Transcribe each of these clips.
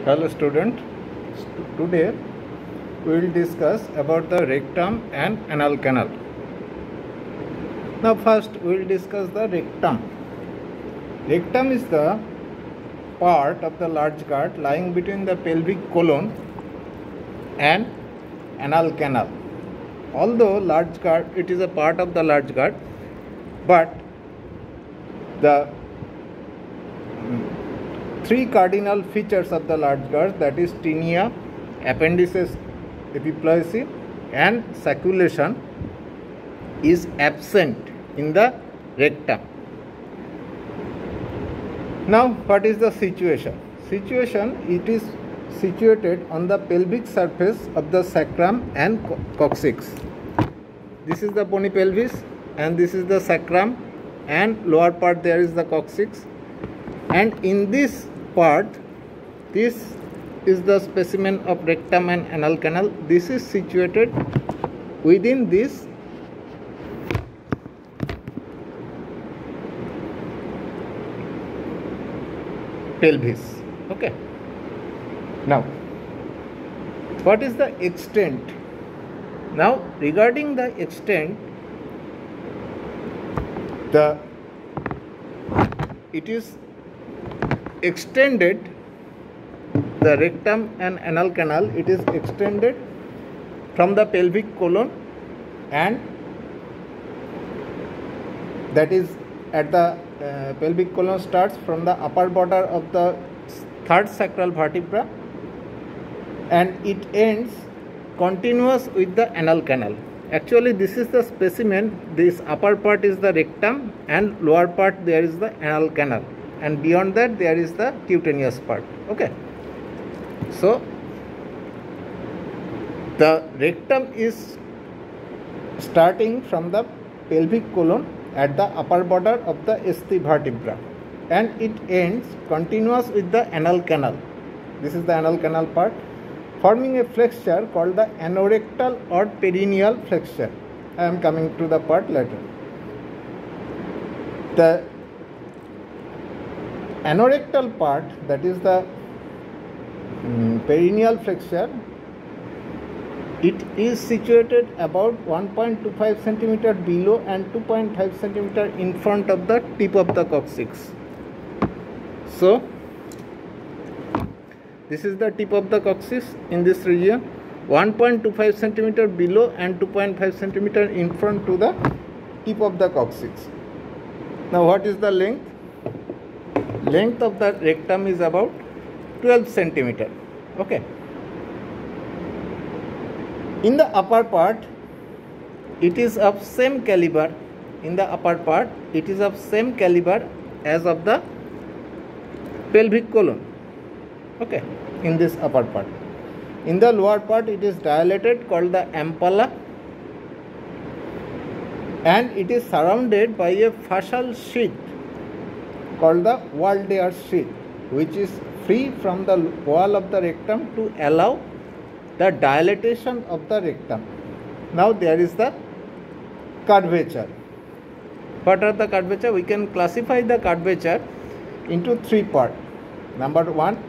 Hello student, today we will discuss about the rectum and anal canal. Now first we will discuss the rectum. Rectum is the part of the large gut lying between the pelvic colon and anal canal. Although large gut, it is a part of the large gut, but the three cardinal features of the large gut, that is tinea, appendices epiploicy and sacculation, is absent in the rectum. Now what is the situation? It is situated on the pelvic surface of the sacrum and coccyx. This is the bony pelvis and this is the sacrum, and lower part there is the coccyx, and in this part, this is the specimen of rectum and anal canal. This is situated within this pelvis. Okay. Now, what is the extent? Now, regarding the extent, it is extended, the rectum and anal canal, it is extended from the pelvic colon, and that is at the pelvic colon starts from the upper border of the third sacral vertebra, and it ends continuous with the anal canal. Actually, this is the specimen. This upper part is the rectum and lower part there is the anal canal, and beyond that there is the cutaneous part. Okay, so the rectum is starting from the pelvic colon at the upper border of the ST vertebra, and it ends continuous with the anal canal. This is the anal canal part, forming a flexure called the anorectal or perineal flexure. I am coming to the part later. The anorectal part, that is the perineal flexure, it is situated about 1.25 cm below and 2.5 cm in front of the tip of the coccyx. So this is the tip of the coccyx in this region, 1.25 cm below and 2.5 cm in front to the tip of the coccyx. Now what is the length? Length of the rectum is about 12 cm. Okay. In the upper part, it is of same caliber. In the upper part, it is of same caliber as of the pelvic colon. Okay, in this upper part. In the lower part, it is dilated, called the ampulla, and it is surrounded by a fascial sheath called the Waldeyer sheath, which is free from the wall of the rectum to allow the dilatation of the rectum. Now there is the curvature. What are the curvature? We can classify the curvature into three parts. Number one,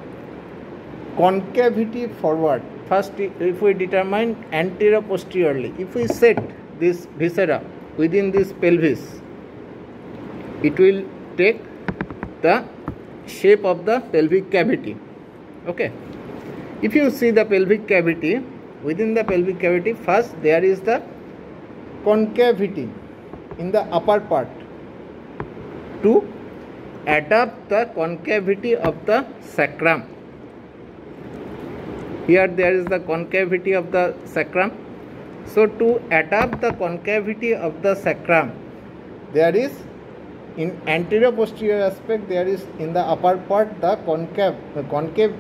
concavity forward. First, if we determine anterior posteriorly, if we set this viscera within this pelvis, it will take the shape of the pelvic cavity. Okay. If you see the pelvic cavity, within the pelvic cavity, first there is the concavity in the upper part to adapt the concavity of the sacrum. Here there is the concavity of the sacrum. So to adapt the concavity of the sacrum, there is in anterior posterior aspect, there is in the upper part the concave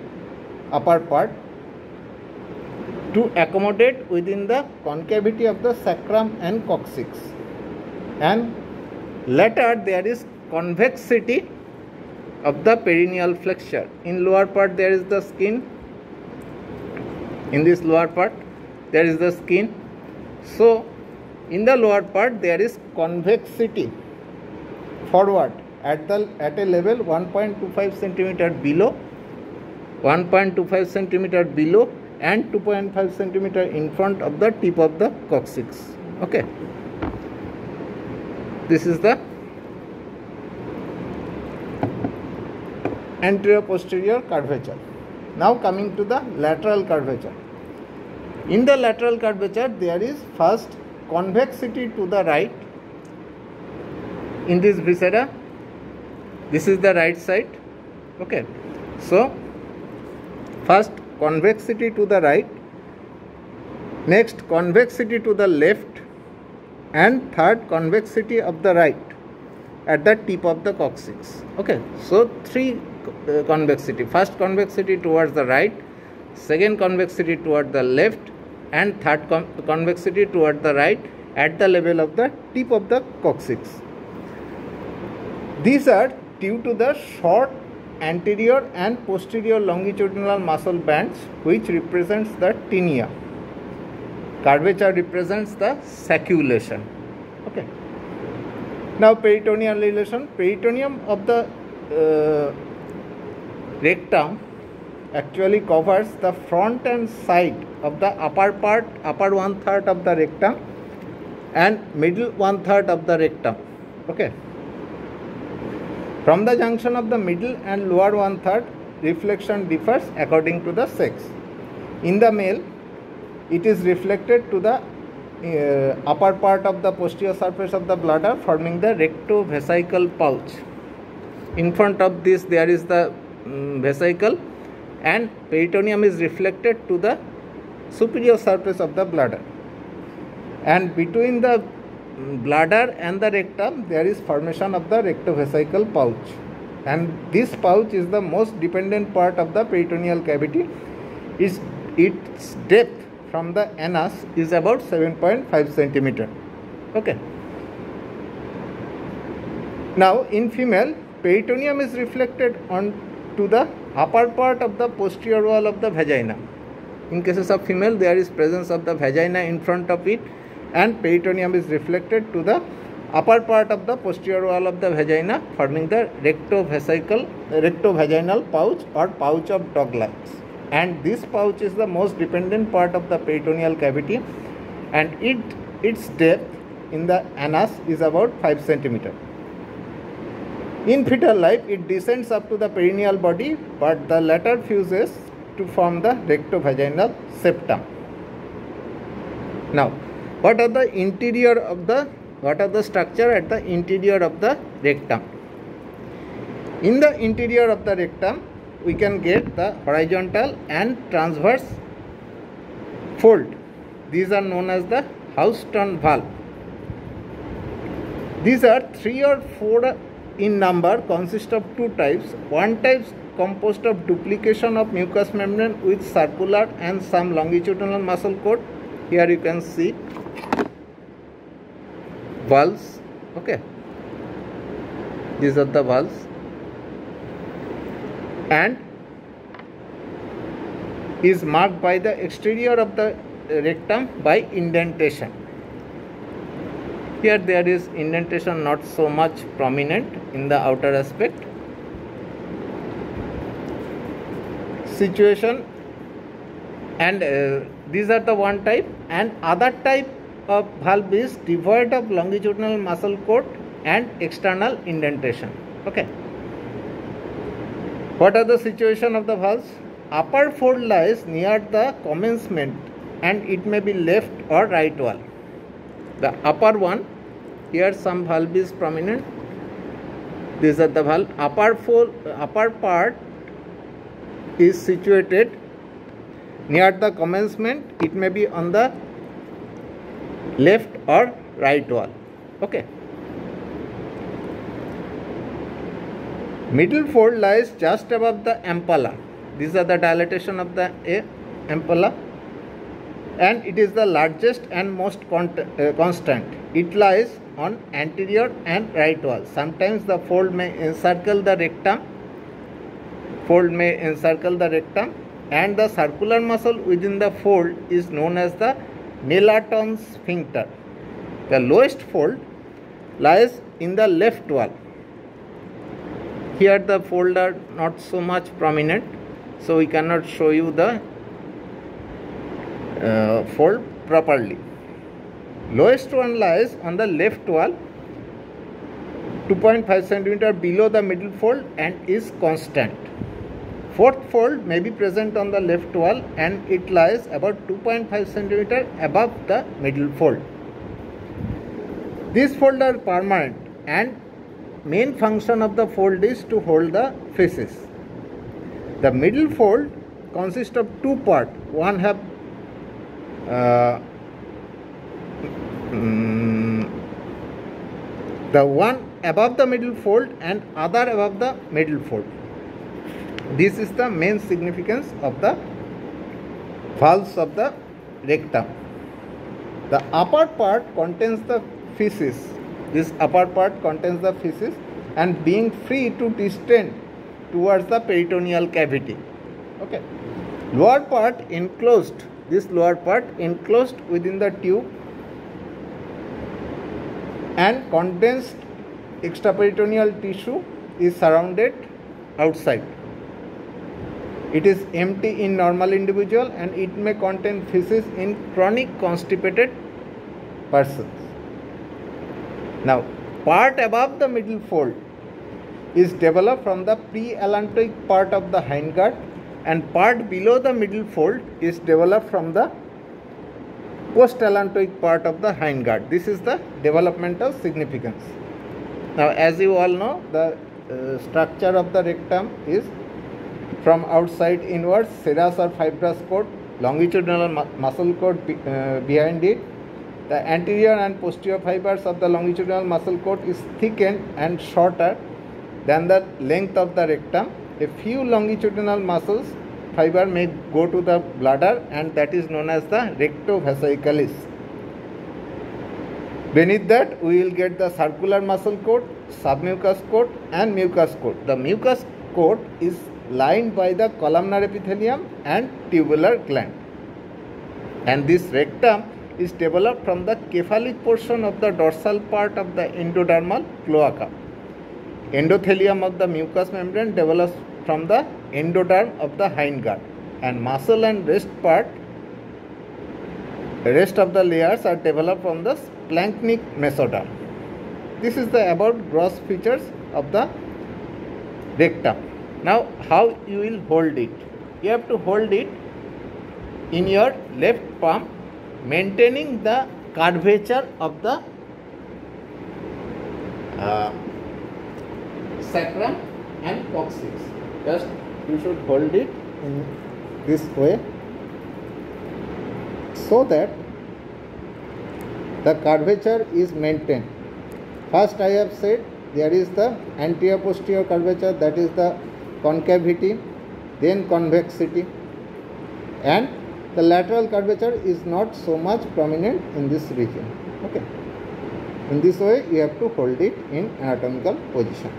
upper part to accommodate within the concavity of the sacrum and coccyx, and later there is convexity of the perineal flexure. In lower part there is the skin. In this lower part there is the skin. So in the lower part there is convexity forward at a level 1.25 cm below 1.25 centimeter below and 2.5 centimeter in front of the tip of the coccyx. Okay, this is the anterior posterior curvature. Now coming to the lateral curvature. In the lateral curvature, there is first convexity to the right. In this viscera, this is the right side. Okay, so first convexity to the right, next convexity to the left, and third convexity of the right at the tip of the coccyx. Okay, so three convexity. First convexity towards the right, second convexity toward the left, and third convexity toward the right at the level of the tip of the coccyx. These are due to the short anterior and posterior longitudinal muscle bands which represents the tinea. Curvature represents the sacculation. Okay. Now peritoneal relation. Peritoneum of the rectum actually covers the front and side of the upper part, upper 1/3 of the rectum, and middle 1/3 of the rectum. Okay. From the junction of the middle and lower 1/3, reflection differs according to the sex. In the male, it is reflected to the upper part of the posterior surface of the bladder, forming the rectovesical pouch. In front of this, there is the vesicle, and peritoneum is reflected to the superior surface of the bladder, and between the bladder and the rectum there is formation of the rectovesical pouch, and this pouch is the most dependent part of the peritoneal cavity. Its depth from the anus is about 7.5 centimeter. Okay. Now in female, peritoneum is reflected onto the upper part of the posterior wall of the vagina. In cases of female, there is presence of the vagina in front of it, and peritoneum is reflected to the upper part of the posterior wall of the vagina, forming the rectovaginal pouch or pouch of Douglas. And this pouch is the most dependent part of the peritoneal cavity, and its depth in the anus is about 5 centimeter. In fetal life, it descends up to the perineal body, but the latter fuses to form the rectovaginal septum. Now, what are the structure at the interior of the rectum? In the interior of the rectum, we can get the horizontal and transverse fold. These are known as the Houston valve. These are 3 or 4 in number, consist of 2 types. One type composed of duplication of mucous membrane with circular and some longitudinal muscle coat. Here you can see valves. Okay, these are the valves, and is marked by the exterior of the rectum by indentation. Here there is indentation not so much prominent in the outer aspect. Situation, and these are the one type, and other type of valve is devoid of longitudinal muscle coat and external indentation. Okay. What are the situation of the valves? Upper fold lies near the commencement, and it may be left or right wall. The upper one, here some valve is prominent. These are the valve. Upper part is situated near the commencement. It may be on the left or right wall. Okay. Middle fold lies just above the ampulla. These are the dilatation of the ampulla, and it is the largest and most constant. It lies on anterior and right wall. Sometimes the fold may encircle the rectum. And the circular muscle within the fold is known as the Nelaton sphincter. The lowest fold lies in the left wall. Here the fold are not so much prominent. so we cannot show you the fold properly. Lowest one lies on the left wall 2.5 centimeter below the middle fold and is constant. Fourth fold may be present on the left wall and it lies about 2.5 centimeter above the middle fold. These folds are permanent and main function of the fold is to hold the faces. The middle fold consists of two parts. One have the one above the middle fold and other above the middle fold. This is the main significance of the valves of the rectum. The upper part contains the feces. This upper part contains the feces and being free to distend towards the peritoneal cavity. Okay. Lower part enclosed. This lower part enclosed within the tube and condensed extraperitoneal tissue is surrounded outside. It is empty in normal individual and it may contain feces in chronic constipated persons. Now, part above the middle fold is developed from the pre-allantoic part of the hindgut and part below the middle fold is developed from the post-allantoic part of the hindgut. This is the developmental significance. Now, as you all know, the structure of the rectum is from outside inwards, serous or fibrous coat, longitudinal muscle coat behind it. The anterior and posterior fibers of the longitudinal muscle coat is thickened and shorter than the length of the rectum. A few longitudinal muscles fiber may go to the bladder and that is known as the rectovesicalis. Beneath that we will get the circular muscle coat, submucous coat and mucous coat. The mucous coat is lined by the columnar epithelium and tubular gland. And this rectum is developed from the cephalic portion of the dorsal part of the endodermal cloaca. Endothelium of the mucous membrane develops from the endoderm of the hindgut, and muscle and rest of the layers are developed from the splanchnic mesoderm. This is the about gross features of the rectum. Now, how you will hold it? You have to hold it in your left palm, maintaining the curvature of the sacrum and coccyx. Just you should hold it in this way so that the curvature is maintained. First I have said there is the anterior posterior curvature, that is the concavity, then convexity, and the lateral curvature is not so much prominent in this region. Okay. In this way you have to hold it in anatomical position.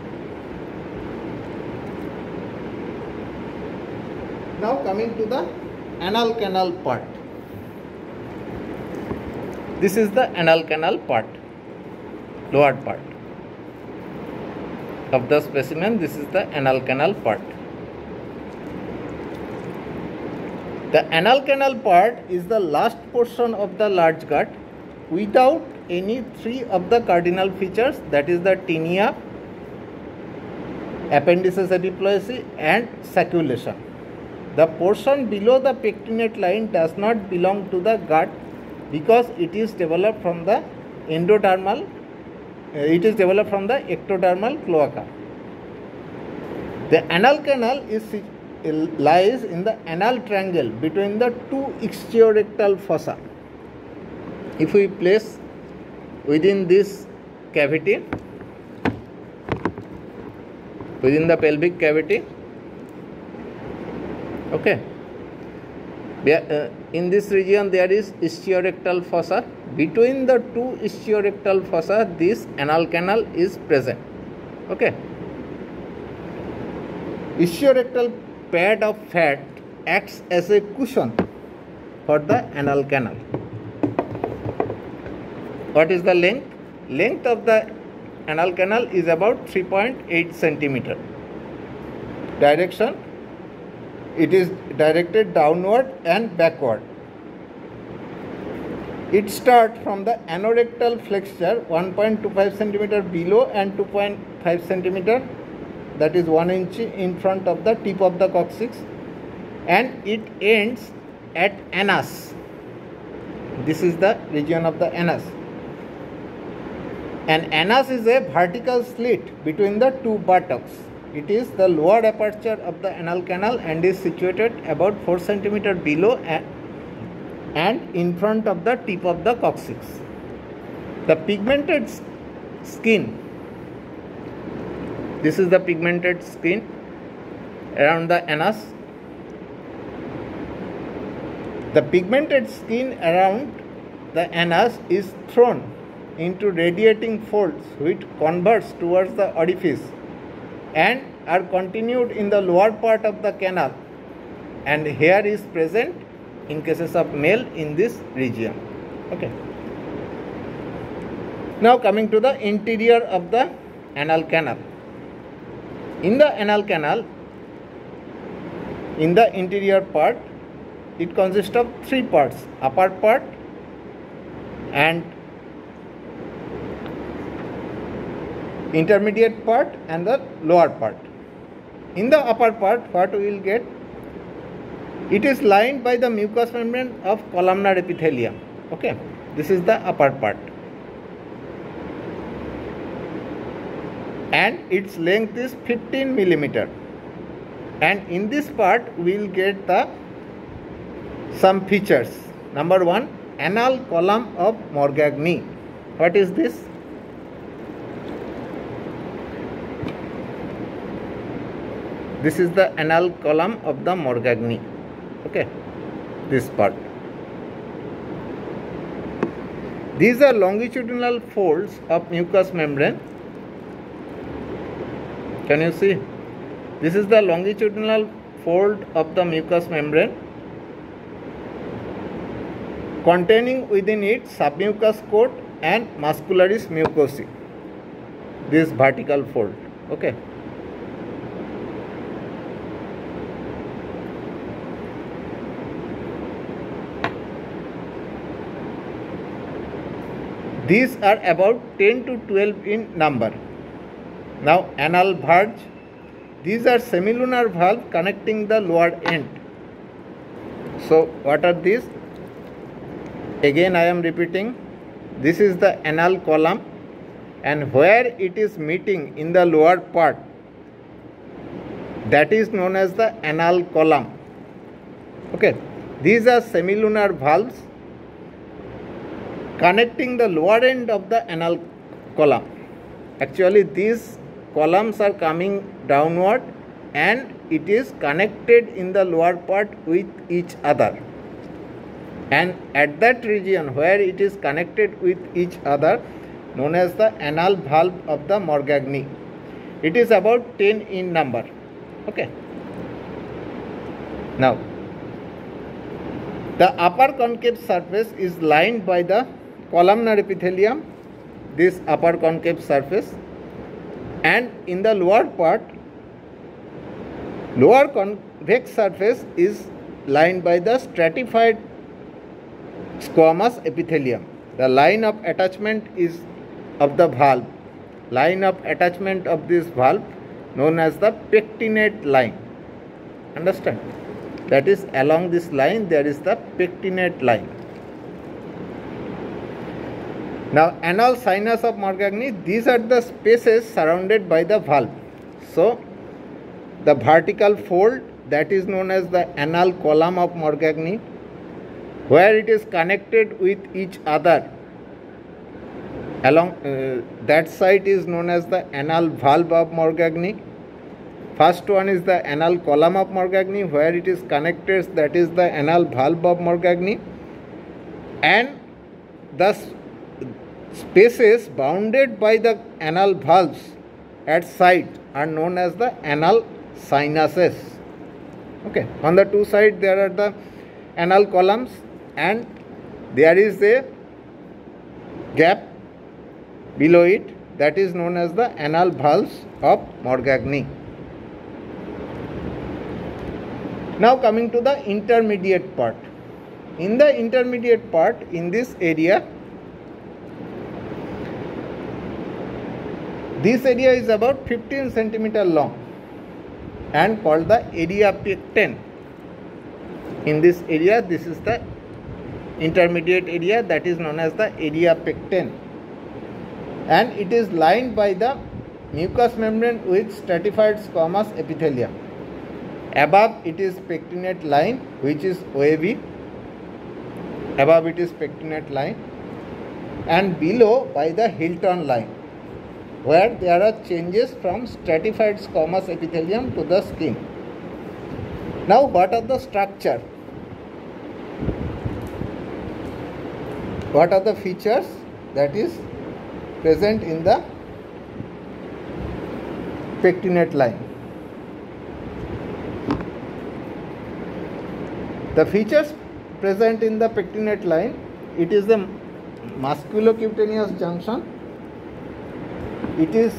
Now coming to the anal canal part. This is the anal canal part, lower part of the specimen. This is the anal canal part. The anal canal part is the last portion of the large gut without any three of the cardinal features, that is the tinea, appendices epiploidy and sacculation. The portion below the pectinate line does not belong to the gut because it is developed from the ectodermal cloaca. The anal canal lies in the anal triangle between the two ichthyorectal fossa. If we place within this cavity, within the pelvic cavity, okay, in this region there is ichthyorectal fossa. Between the two ichthyorectal fossa, this anal canal is present. Okay. Ichthyorectal pad of fat acts as a cushion for the anal canal. What is the length? Length of the anal canal is about 3.8 centimeter. Direction It is directed downward and backward. It starts from the anorectal flexure 1.25 centimeter below and 2.5 centimeter, that is 1 inch in front of the tip of the coccyx, and it ends at anus. This is the region of the anus. An anus is a vertical slit between the two buttocks. It is the lower aperture of the anal canal and is situated about 4 centimeter below and in front of the tip of the coccyx. The pigmented skin, this is the pigmented skin around the anus. The pigmented skin around the anus is thrown into radiating folds which converge towards the orifice and are continued in the lower part of the canal, and hair is present in cases of male in this region. Okay. Now coming to the interior of the anal canal. In the anal canal, in the interior part, it consists of 3 parts: upper part and intermediate part and the lower part. In the upper part, what we will get, it is lined by the mucous membrane of columnar epithelium. Okay, this is the upper part, and its length is 15 millimeter. And in this part we will get some features. Number 1, anal column of Morgagni. What is this? This is the anal column of the Morgagni. Okay, this part. These are longitudinal folds of mucous membrane. Can you see? This is the longitudinal fold of the mucous membrane containing within it submucous coat and muscularis mucosae. This vertical fold. Okay. These are about 10 to 12 in number. Now anal verge. These are semilunar valve connecting the lower end. So what are these? Again I am repeating. This is the anal column, and where it is meeting in the lower part, that is known as the anal column. Okay. These are semilunar valves connecting the lower end of the anal column. Actually these columns are coming downward and it is connected in the lower part with each other, and at that region where it is connected with each other, known as the anal valve of the Morgagni. It is about 10 in number. Okay. Now the upper concave surface is lined by the columnar epithelium, this upper concave surface, and in the lower part, lower convex surface is lined by the stratified squamous epithelium. The line of attachment is of the valve. Line of attachment of this valve known as the pectinate line. Understand? That is, along this line there is the pectinate line. Now anal sinus of Morgagni, these are the spaces surrounded by the valve. So the vertical fold, that is known as the anal column of Morgagni, where it is connected with each other. Along that side is known as the anal valve of Morgagni. First one is the anal column of Morgagni, where it is connected, that is the anal valve of Morgagni, and the spaces bounded by the anal valves at side are known as the anal sinuses. Okay. On the two sides there are the anal columns, and there is a gap below it, that is known as the anal valves of Morgagni. Now coming to the intermediate part. In the intermediate part, in this area is about 15 centimeter long and called the area pecten. In this area, this is the intermediate area, that is known as the area pecten, and it is lined by the mucous membrane with stratified squamous epithelium. Above it is pectinate line, which is wavy. Above it is pectinate line, and below by the Hilton line, where there are changes from stratified squamous epithelium to the skin. Now, what are the structure? What are the features that is present in the pectinate line? The features present in the pectinate line, it is the musculocutaneous junction. It is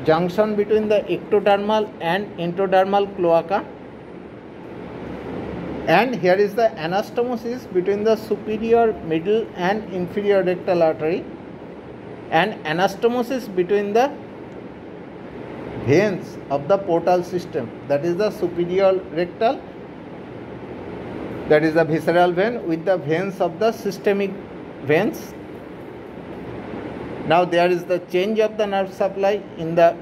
junction between the ectodermal and endodermal cloaca, and here is the anastomosis between the superior, middle and inferior rectal artery, and anastomosis between the veins of the portal system, that is the superior rectal, that is the visceral vein, with the veins of the systemic veins. Now there is the change of the nerve supply in the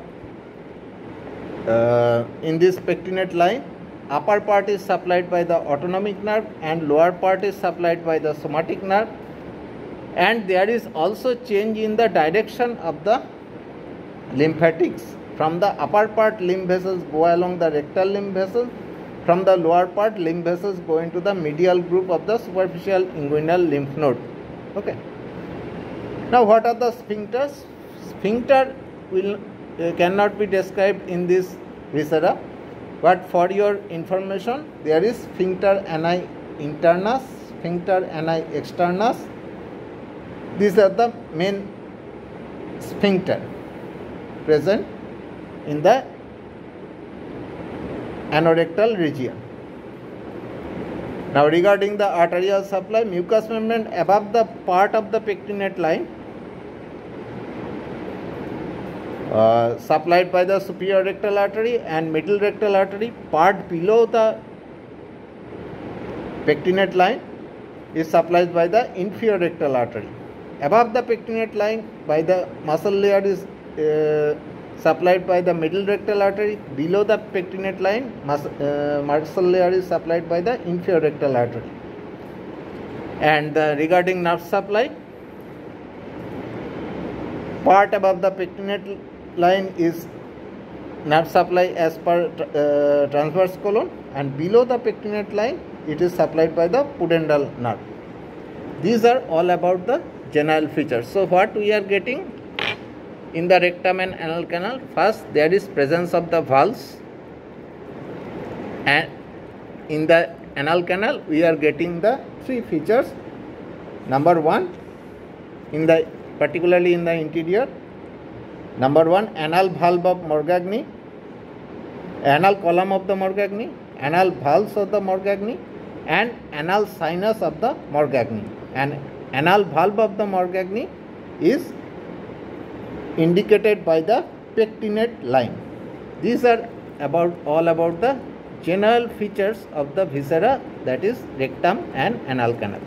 in this pectinate line. Upper part is supplied by the autonomic nerve and lower part is supplied by the somatic nerve, and there is also change in the direction of the lymphatics. From the upper part, lymph vessels go along the rectal lymph vessels. From the lower part, lymph vessels go into the medial group of the superficial inguinal lymph node. Okay. Now, what are the sphincters? Sphincter cannot be described in this viscera, but for your information, there is sphincter ani internus, sphincter ani externus. These are the main sphincter present in the anorectal region. Now, regarding the arterial supply, mucous membrane above the part of the pectinate line supplied by the superior rectal artery and middle rectal artery. Part below the pectinate line is supplied by the inferior rectal artery. Above the pectinate line, by the muscle layer is supplied by the middle rectal artery. Below the pectinate line, muscle layer is supplied by the inferior rectal artery. And regarding nerve supply, part above the pectinate line is nerve supply as per transverse colon, and below the pectinate line it is supplied by the pudendal nerve. These are all about the general features. So what we are getting in the rectum and anal canal? First, there is presence of the valves, and in the anal canal we are getting the three features. Number one, particularly in the interior, number one, anal valve of Morgagni, anal column of the Morgagni, anal valves of the Morgagni, and anal sinus of the Morgagni. And anal valve of the Morgagni is indicated by the pectinate line. These are all about the general features of the viscera, that is rectum and anal canal.